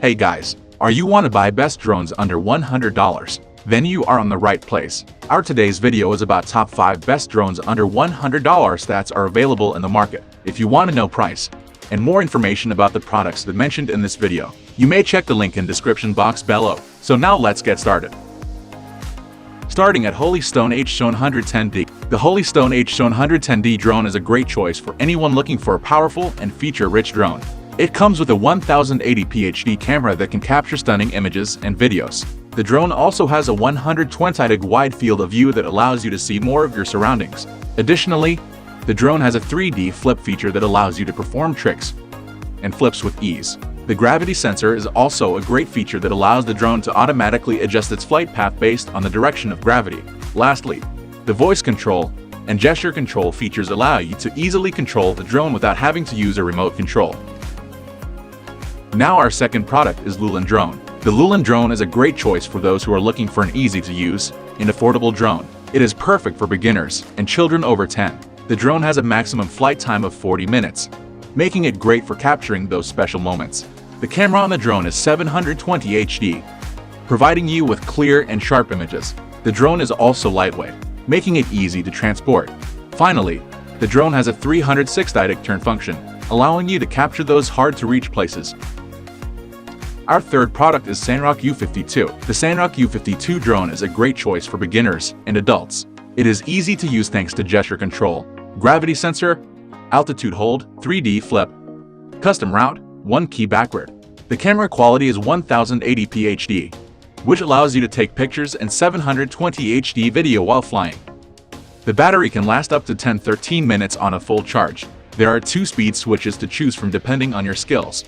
Hey guys, are you want to buy best drones under $100? Then you are on the right place. Our today's video is about top 5 best drones under $100 that are available in the market. If you want to know price and more information about the products that mentioned in this video, you may check the link in description box below. So now let's get started. Starting at Holystone H110D. The Holystone H110D drone is a great choice for anyone looking for a powerful and feature-rich drone. It coms with a 1080p HD camera that can capture stunning images and videos. The drone also has a 120-degree wide field of view that allows you to see more of your surroundings. Additionally, the drone has a 3D flip feature that allows you to perform tricks and flips with ease. The gravity sensor is also a great feature that allows the drone to automatically adjust its flight path based on the direction of gravity. Lastly, the voice control and gesture control features allow you to easily control the drone without having to use a remote control. Now our second product is Lulin Drone. The Lulin Drone is a great choice for those who are looking for an easy-to-use and affordable drone. It is perfect for beginners and children over 10. The drone has a maximum flight time of 40 minutes, making it great for capturing those special moments. The camera on the drone is 720 HD, providing you with clear and sharp images. The drone is also lightweight, making it easy to transport. Finally, the drone has a 360-degree turn function, allowing you to capture those hard-to-reach places. Our third product is Sanrock U52. The Sanrock U52 drone is a great choice for beginners and adults. It is easy to use thanks to gesture control, gravity sensor, altitude hold, 3D flip, custom route, 1 key backward. The camera quality is 1080p HD, which allows you to take pictures and 720 HD video while flying. The battery can last up to 10-13 minutes on a full charge. There are 2 speed switches to choose from depending on your skills.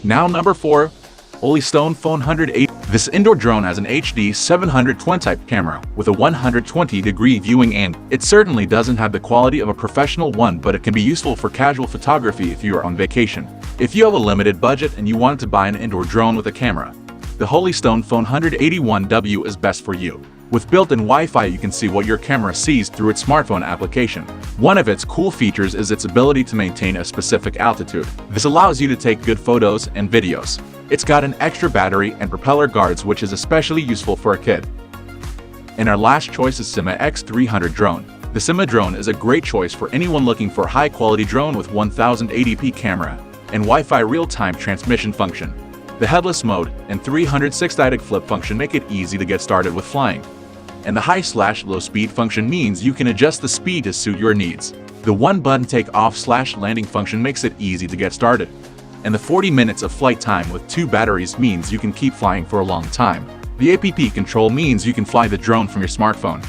Now number 4, Holystone Phone 108. This indoor drone has an HD 720 type camera with a 120-degree viewing angle. It certainly doesn't have the quality of a professional one, but it can be useful for casual photography if you are on vacation. If you have a limited budget and you want to buy an indoor drone with a camera, the Holystone Phone 181W is best for you. With built-in Wi-Fi, you can see what your camera sees through its smartphone application. One of its cool features is its ability to maintain a specific altitude. This allows you to take good photos and videos. It's got an extra battery and propeller guards, which is especially useful for a kid. And our last choice is Sima X300 drone. The Sima drone is a great choice for anyone looking for a high-quality drone with 1080p camera and Wi-Fi real-time transmission function. The headless mode and 360-degree flip function make it easy to get started with flying. And the high/low speed function means you can adjust the speed to suit your needs. The one-button take-off/landing function makes it easy to get started. And the 40 minutes of flight time with 2 batteries means you can keep flying for a long time. The APP control means you can fly the drone from your smartphone,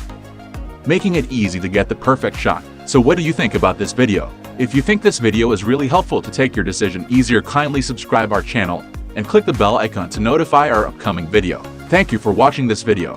making it easy to get the perfect shot. So what do you think about this video? If you think this video is really helpful to take your decision easier, kindly subscribe our channel and click the bell icon to notify our upcoming video. Thank you for watching this video.